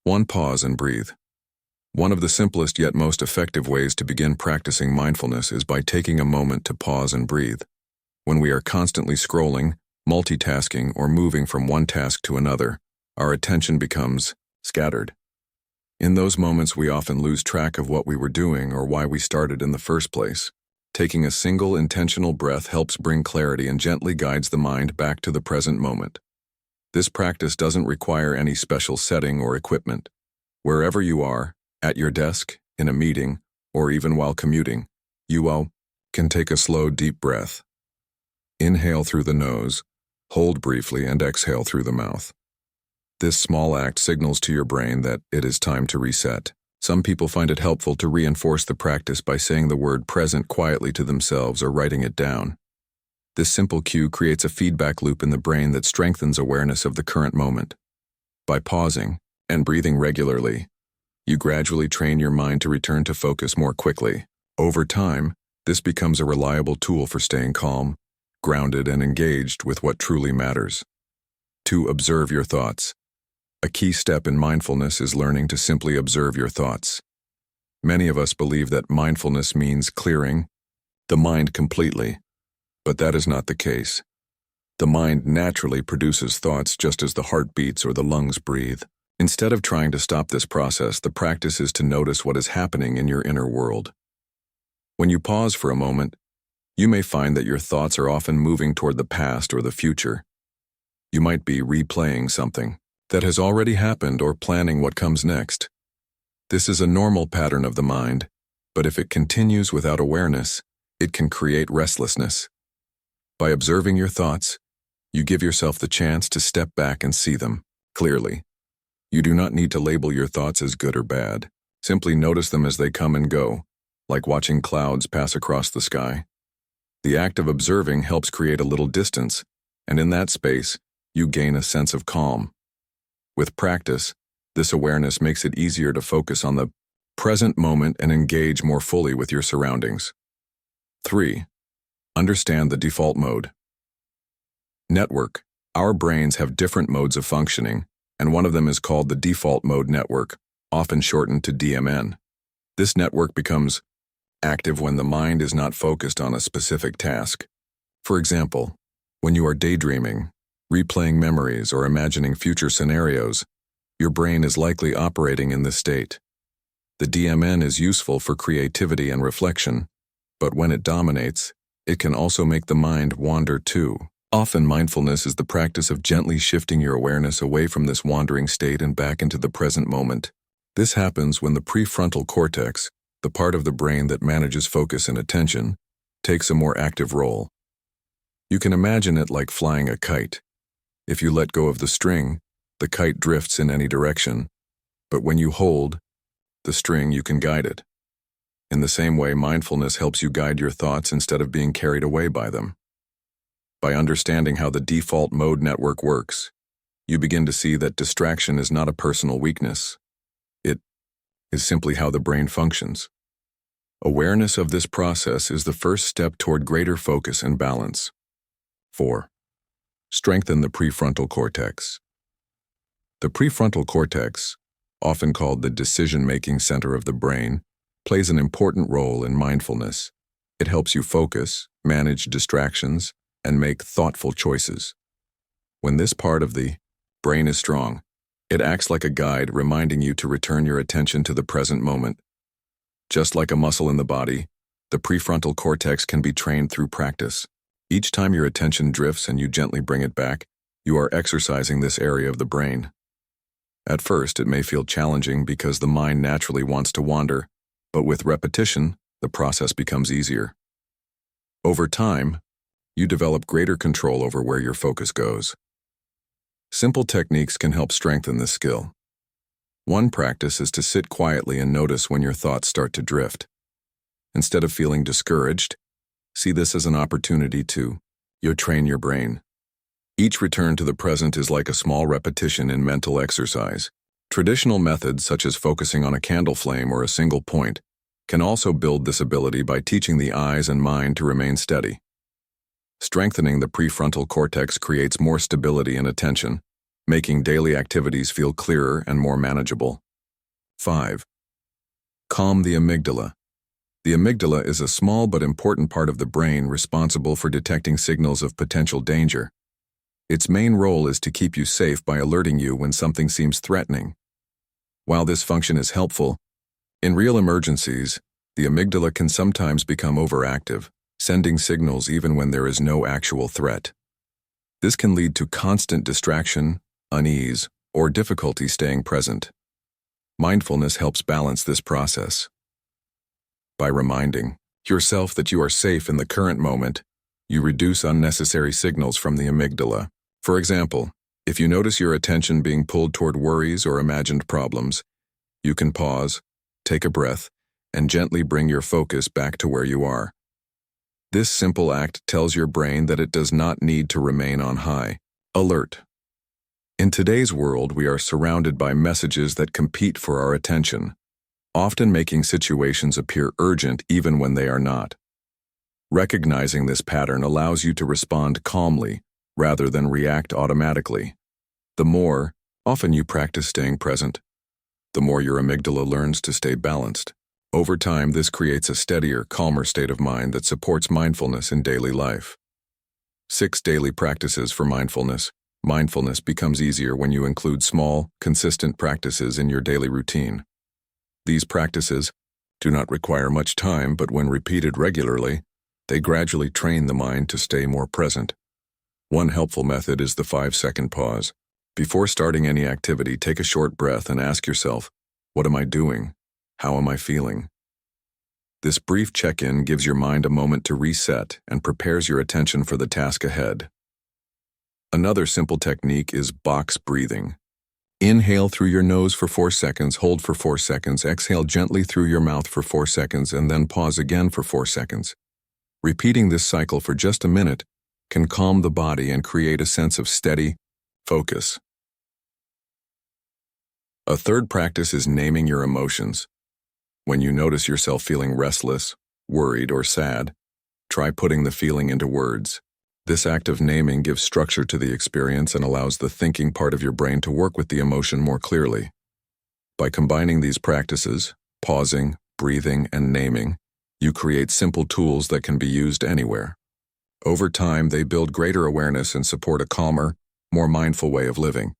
1. Pause and breathe. One of the simplest yet most effective ways to begin practicing mindfulness is by taking a moment to pause and breathe. When we are constantly scrolling, multitasking, or moving from one task to another, our attention becomes scattered. In those moments, we often lose track of what we were doing or why we started in the first place. Taking a single intentional breath helps bring clarity and gently guides the mind back to the present moment. This practice doesn't require any special setting or equipment. Wherever you are, at your desk, in a meeting, or even while commuting, you can take a slow, deep breath. Inhale through the nose, hold briefly, and exhale through the mouth. This small act signals to your brain that it is time to reset. Some people find it helpful to reinforce the practice by saying the word present quietly to themselves or writing it down. This simple cue creates a feedback loop in the brain that strengthens awareness of the current moment. By pausing and breathing regularly, you gradually train your mind to return to focus more quickly. Over time, this becomes a reliable tool for staying calm, grounded, and engaged with what truly matters. 2. Observe your thoughts. A key step in mindfulness is learning to simply observe your thoughts. Many of us believe that mindfulness means clearing the mind completely, but that is not the case. The mind naturally produces thoughts just as the heart beats or the lungs breathe. Instead of trying to stop this process, the practice is to notice what is happening in your inner world. When you pause for a moment, you may find that your thoughts are often moving toward the past or the future. You might be replaying something that has already happened or planning what comes next. This is a normal pattern of the mind, but if it continues without awareness, it can create restlessness. By observing your thoughts, you give yourself the chance to step back and see them clearly. You do not need to label your thoughts as good or bad. Simply notice them as they come and go, like watching clouds pass across the sky. The act of observing helps create a little distance, and in that space, you gain a sense of calm. With practice, this awareness makes it easier to focus on the present moment and engage more fully with your surroundings. 3. Understand the default mode. Network. Our brains have different modes of functioning, and one of them is called the default mode network, often shortened to DMN. This network becomes active when the mind is not focused on a specific task. For example, when you are daydreaming, replaying memories, or imagining future scenarios, your brain is likely operating in this state. The DMN is useful for creativity and reflection, but when it dominates, it can also make the mind wander too. Often mindfulness is the practice of gently shifting your awareness away from this wandering state and back into the present moment. This happens when the prefrontal cortex, the part of the brain that manages focus and attention, takes a more active role. You can imagine it like flying a kite. If you let go of the string, the kite drifts in any direction, but when you hold the string, you can guide it. In the same way, mindfulness helps you guide your thoughts instead of being carried away by them. By understanding how the default mode network works, you begin to see that distraction is not a personal weakness. It is simply how the brain functions. Awareness of this process is the first step toward greater focus and balance. 4. Strengthen the prefrontal cortex. The prefrontal cortex, often called the decision-making center of the brain, plays an important role in mindfulness. It helps you focus, manage distractions, and make thoughtful choices. When this part of the brain is strong, it acts like a guide, reminding you to return your attention to the present moment. Just like a muscle in the body, the prefrontal cortex can be trained through practice. Each time your attention drifts and you gently bring it back, you are exercising this area of the brain. At first, it may feel challenging because the mind naturally wants to wander, but with repetition, the process becomes easier. Over time, you develop greater control over where your focus goes. Simple techniques can help strengthen this skill. One practice is to sit quietly and notice when your thoughts start to drift. Instead of feeling discouraged, see this as an opportunity to train your brain. Each return to the present is like a small repetition in mental exercise. Traditional methods such as focusing on a candle flame or a single point can also build this ability by teaching the eyes and mind to remain steady. Strengthening the prefrontal cortex creates more stability and attention, making daily activities feel clearer and more manageable. 5. Calm the amygdala. The amygdala is a small but important part of the brain responsible for detecting signals of potential danger. Its main role is to keep you safe by alerting you when something seems threatening. While this function is helpful, in real emergencies, the amygdala can sometimes become overactive, sending signals even when there is no actual threat. This can lead to constant distraction, unease, or difficulty staying present. Mindfulness helps balance this process. By reminding yourself that you are safe in the current moment, you reduce unnecessary signals from the amygdala. For example, if you notice your attention being pulled toward worries or imagined problems, you can pause, take a breath, and gently bring your focus back to where you are. This simple act tells your brain that it does not need to remain on high alert. In today's world, we are surrounded by messages that compete for our attention, often making situations appear urgent even when they are not. Recognizing this pattern allows you to respond calmly rather than react automatically. The more often you practice staying present, the more your amygdala learns to stay balanced. Over time, this creates a steadier, calmer state of mind that supports mindfulness in daily life. 6 daily practices for mindfulness. Mindfulness becomes easier when you include small, consistent practices in your daily routine. These practices do not require much time, but when repeated regularly, they gradually train the mind to stay more present. One helpful method is the 5-second pause. Before starting any activity, take a short breath and ask yourself, what am I doing? How am I feeling? This brief check-in gives your mind a moment to reset and prepares your attention for the task ahead. Another simple technique is box breathing. Inhale through your nose for 4 seconds, hold for 4 seconds, exhale gently through your mouth for 4 seconds, and then pause again for 4 seconds. Repeating this cycle for just a minute can calm the body and create a sense of steady focus. A third practice is naming your emotions. When you notice yourself feeling restless, worried, or sad, try putting the feeling into words. This act of naming gives structure to the experience and allows the thinking part of your brain to work with the emotion more clearly. By combining these practices, pausing, breathing, and naming, you create simple tools that can be used anywhere. Over time, they build greater awareness and support a calmer, more mindful way of living.